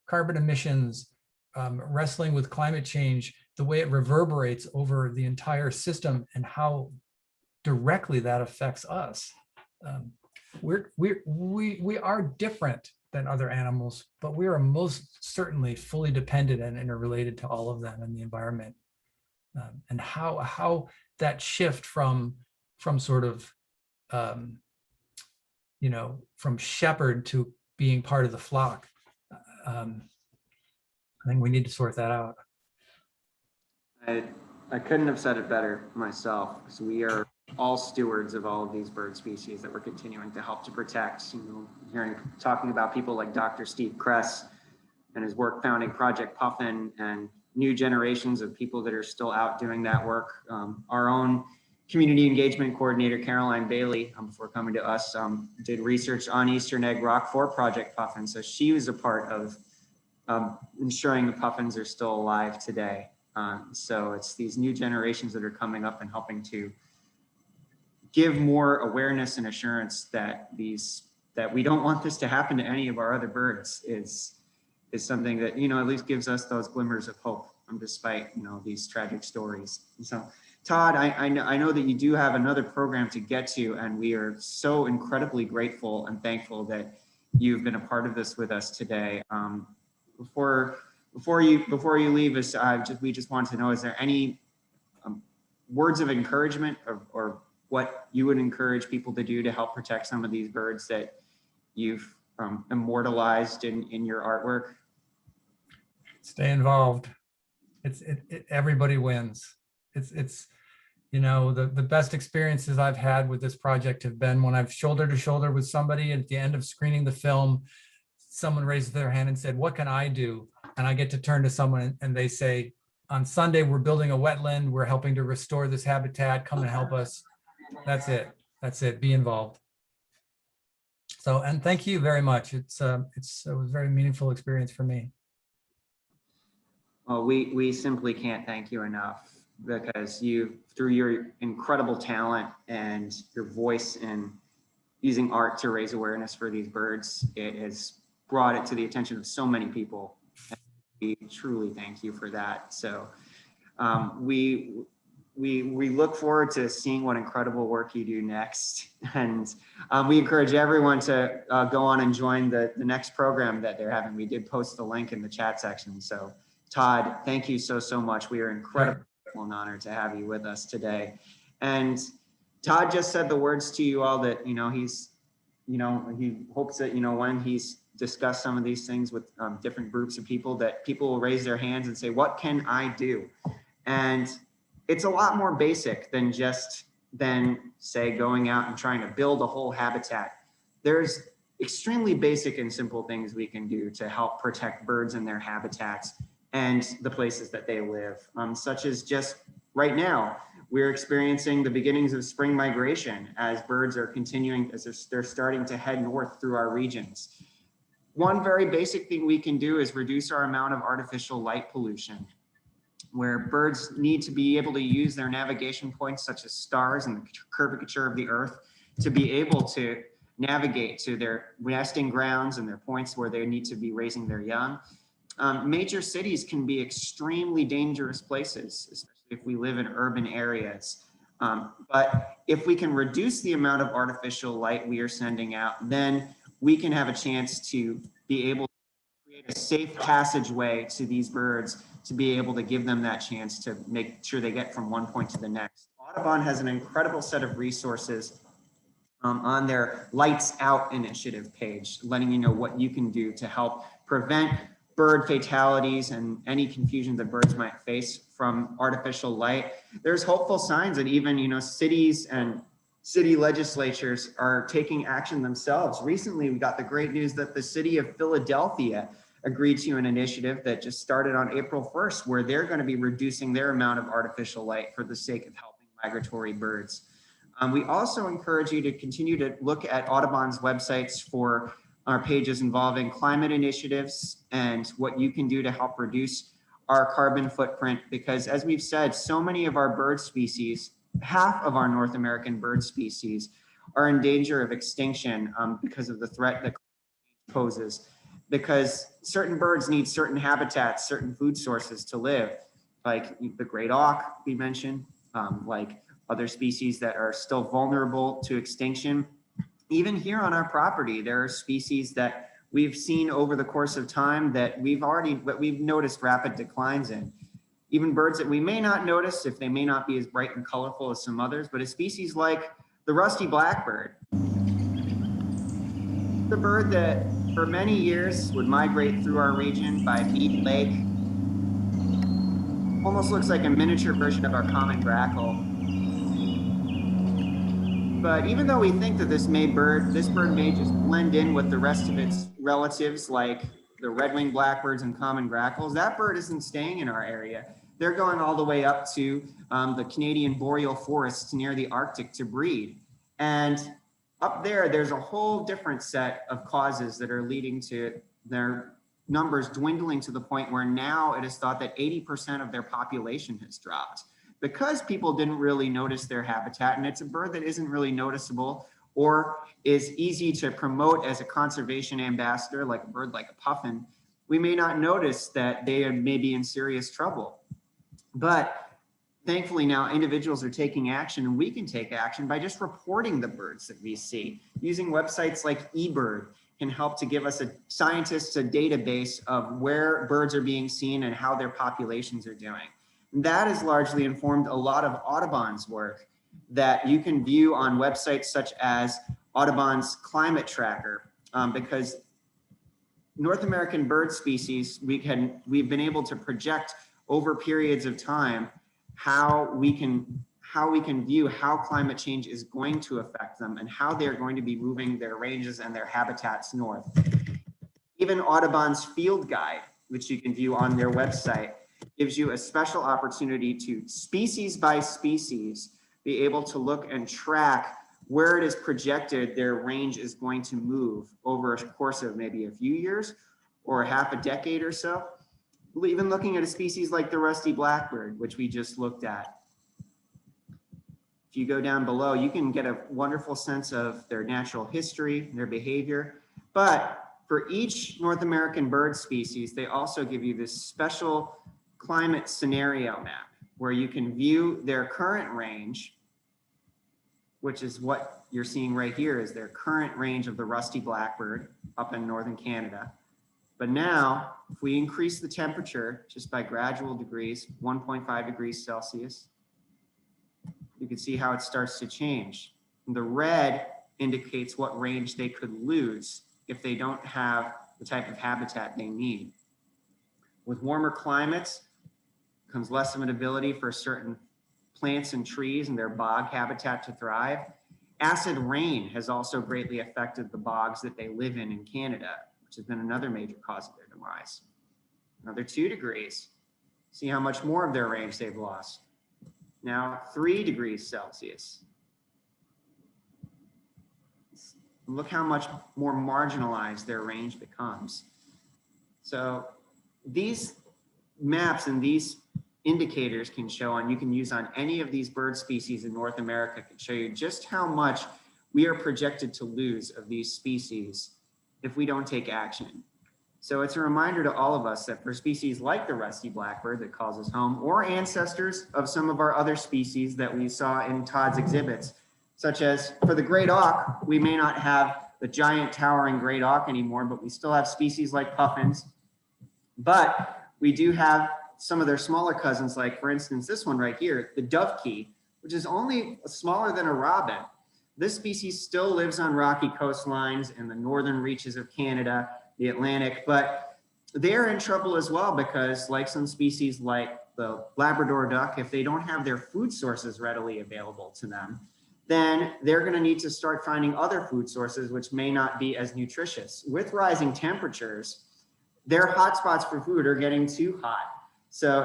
carbon emissions, wrestling with climate change, the way it reverberates over the entire system, and how directly that affects us. We are different than other animals, but we are most certainly fully dependent and interrelated to all of them in the environment. And how that shift from sort of you know, from shepherd to being part of the flock, I think we need to sort that out.
I couldn't have said it better myself, because we are all stewards of all of these bird species that we're continuing to help to protect. You know, talking about people like Dr. Steve Kress and his work founding Project Puffin, and new generations of people that are still out doing that work. Our own community engagement coordinator, Caroline Bailey, before coming to us, did research on Eastern Egg Rock for Project Puffin. So she was a part of ensuring the puffins are still alive today. So it's these new generations that are coming up and helping to give more awareness and assurance that we don't want this to happen to any of our other birds, is something that, you know, at least gives us those glimmers of hope, despite, you know, these tragic stories. So Todd, I know that you do have another program to get to, and we are so incredibly grateful and thankful that you've been a part of this with us today. Before you leave us, we just want to know, is there any words of encouragement or what you would encourage people to do to help protect some of these birds that you've immortalized in your artwork?
Stay involved. Everybody wins. It's you know, the best experiences I've had with this project have been when I've shoulder to shoulder with somebody at the end of screening the film, someone raised their hand and said, what can I do? And I get to turn to someone and they say, on Sunday, we're building a wetland. We're helping to restore this habitat. Come and help us. That's it. That's it. Be involved. So, and thank you very much. It was a very meaningful experience for me.
Well, we simply can't thank you enough, because you, through your incredible talent and your voice in using art to raise awareness for these birds, it has brought it to the attention of so many people. And we truly thank you for that. So we look forward to seeing what incredible work you do next. And we encourage everyone to go on and join the next program that they're having. We did post the link in the chat section. So Todd, thank you so much. We are incredibly grateful and honored to have you with us today. And Todd just said the words to you all that, he hopes that, when he's discussed some of these things with different groups of people, that people will raise their hands and say, what can I do? And it's a lot more basic than say going out and trying to build a whole habitat. There's extremely basic and simple things we can do to help protect birds and their habitats and the places that they live, such as just right now, we're experiencing the beginnings of spring migration as birds are continuing, as they're starting to head north through our regions. One very basic thing we can do is reduce our amount of artificial light pollution, where birds need to be able to use their navigation points, such as stars and the curvature of the earth, to be able to navigate to their nesting grounds and their points where they need to be raising their young. Major cities can be extremely dangerous places, especially if we live in urban areas. But if we can reduce the amount of artificial light we are sending out, then we can have a chance to be able to create a safe passageway to these birds, to be able to give them that chance to make sure they get from one point to the next. Audubon has an incredible set of resources on their Lights Out initiative page, letting you know what you can do to help prevent bird fatalities and any confusion that birds might face from artificial light. There's hopeful signs that even, cities and city legislatures are taking action themselves. Recently, we got the great news that the city of Philadelphia agreed to an initiative that just started on April 1st, where they're going to be reducing their amount of artificial light for the sake of helping migratory birds. We also encourage you to continue to look at Audubon's websites for our pages involving climate initiatives and what you can do to help reduce our carbon footprint, because as we've said, so many of our bird species, half of our North American bird species, are in danger of extinction because of the threat that climate change poses, because certain birds need certain habitats, certain food sources to live, like the great auk we mentioned, like other species that are still vulnerable to extinction. Even here on our property, there are species that we've seen over the course of time that we've noticed rapid declines in. Even birds that we may not notice, if they may not be as bright and colorful as some others, but a species like the rusty blackbird. The bird that for many years would migrate through our region by Mead Lake. Almost looks like a miniature version of our common grackle. But even though we think that this bird may just blend in with the rest of its relatives, like the red-winged blackbirds and common grackles, that bird isn't staying in our area. They're going all the way up to the Canadian boreal forests near the Arctic to breed. And up there's a whole different set of causes that are leading to their numbers dwindling to the point where now it is thought that 80% of their population has dropped, because people didn't really notice their habitat. And it's a bird that isn't really noticeable or is easy to promote as a conservation ambassador, like a bird like a puffin. We may not notice that they may be in serious trouble. But thankfully now individuals are taking action, and we can take action by just reporting the birds that we see. Using websites like eBird can help to give us scientists a database of where birds are being seen and how their populations are doing. And that has largely informed a lot of Audubon's work that you can view on websites such as Audubon's Climate Tracker, because North American bird species, we've been able to project over periods of time how we can view how climate change is going to affect them and how they're going to be moving their ranges and their habitats north. Even Audubon's Field Guide, which you can view on their website, gives you a special opportunity to, species by species, be able to look and track where it is projected their range is going to move over a course of maybe a few years or half a decade or so. Even looking at a species like the rusty blackbird, which we just looked at. If you go down below, you can get a wonderful sense of their natural history, their behavior. But for each North American bird species, they also give you this special climate scenario map where you can view their current range, which is what you're seeing right here is their current range of the rusty blackbird up in northern Canada. But now, if we increase the temperature just by gradual degrees, 1.5 degrees Celsius, you can see how it starts to change. And the red indicates what range they could lose if they don't have the type of habitat they need. With warmer climates comes less of an ability for certain plants and trees and their bog habitat to thrive. Acid rain has also greatly affected the bogs that they live in Canada, which has been another major cause of their demise. Another 2 degrees. See how much more of their range they've lost. Now 3 degrees Celsius. Look how much more marginalized their range becomes. So these maps and these indicators can show, and you can use on any of these bird species in North America, can show you just how much we are projected to lose of these species if we don't take action. So it's a reminder to all of us that for species like the rusty blackbird that calls us home, or ancestors of some of our other species that we saw in Todd's exhibits, such as for the great auk, we may not have the giant towering great auk anymore, but we still have species like puffins. But we do have some of their smaller cousins, like for instance, this one right here, the dovekey, which is only smaller than a robin. This species still lives on rocky coastlines in the northern reaches of Canada, the Atlantic, but they're in trouble as well because like some species like the Labrador duck, if they don't have their food sources readily available to them, then they're going to need to start finding other food sources which may not be as nutritious. With rising temperatures, their hotspots for food are getting too hot. So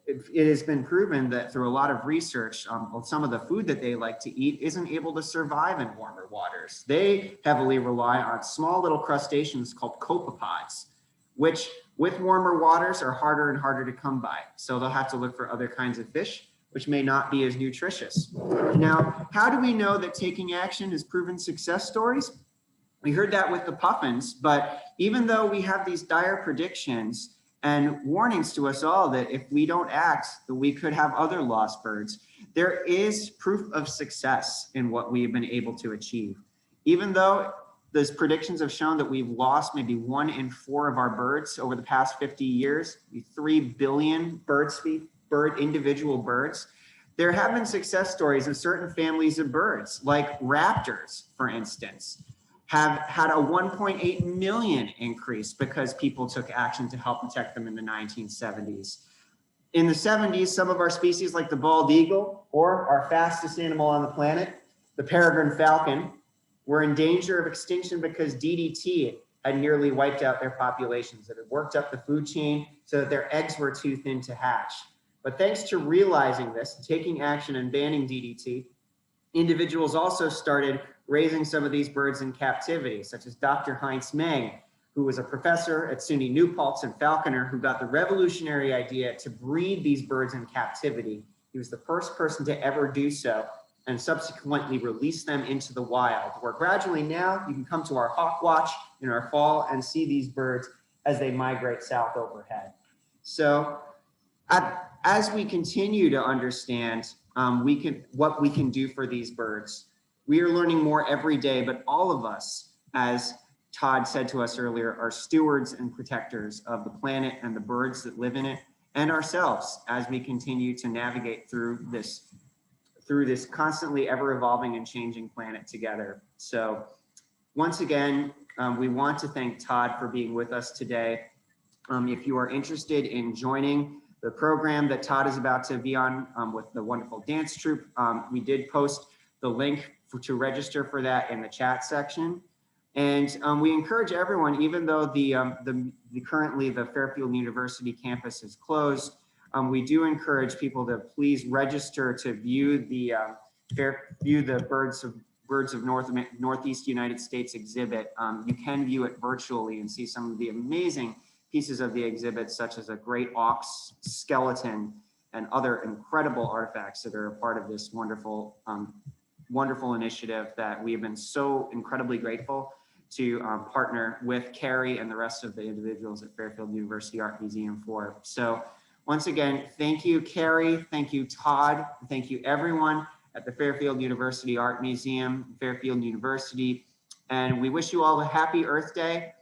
it has been proven that through a lot of research, some of the food that they like to eat isn't able to survive in warmer waters. They heavily rely on small little crustaceans called copepods, which with warmer waters are harder and harder to come by. So they'll have to look for other kinds of fish, which may not be as nutritious. Now, how do we know that taking action has proven success stories? We heard that with the puffins, but even though we have these dire predictions and warnings to us all that if we don't act, that we could have other lost birds, there is proof of success in what we've been able to achieve. Even though those predictions have shown that we've lost maybe 1 in 4 of our birds over the past 50 years, 3 billion individual birds, there have been success stories of certain families of birds, like raptors, for instance, have had a 1.8 million increase because people took action to help protect them in the 1970s. In the 70s, some of our species like the bald eagle or our fastest animal on the planet, the peregrine falcon, were in danger of extinction because DDT had nearly wiped out their populations. It had worked up the food chain so that their eggs were too thin to hatch. But thanks to realizing this, taking action and banning DDT, individuals also started raising some of these birds in captivity, such as Dr. Heinz Meng, who was a professor at SUNY New Paltz and Falconer, who got the revolutionary idea to breed these birds in captivity. He was the first person to ever do so and subsequently release them into the wild, where gradually now you can come to our hawk watch in our fall and see these birds as they migrate south overhead. So as we continue to understand what we can do for these birds, we are learning more every day, but all of us, as Todd said to us earlier, are stewards and protectors of the planet and the birds that live in it, and ourselves as we continue to navigate through this constantly ever evolving and changing planet together. So once again, we want to thank Todd for being with us today. If you are interested in joining the program that Todd is about to be on with the wonderful dance troupe, we did post the link to register for that in the chat section. And we encourage everyone, even though currently the Fairfield University campus is closed, we do encourage people to please register to view the Birds of Northeast United States exhibit. You can view it virtually and see some of the amazing pieces of the exhibit, such as a great ox skeleton and other incredible artifacts that are a part of this wonderful, wonderful initiative that we have been so incredibly grateful to partner with Carrie and the rest of the individuals at Fairfield University Art Museum for. So once again, thank you, Carrie. Thank you, Todd. Thank you, everyone at the Fairfield University Art Museum, Fairfield University. And we wish you all a happy Earth Day.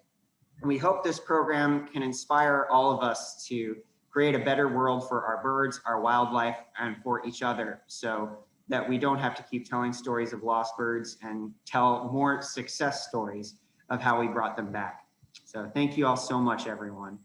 We hope this program can inspire all of us to create a better world for our birds, our wildlife, and for each other, so that we don't have to keep telling stories of lost birds and tell more success stories of how we brought them back. So thank you all so much, everyone.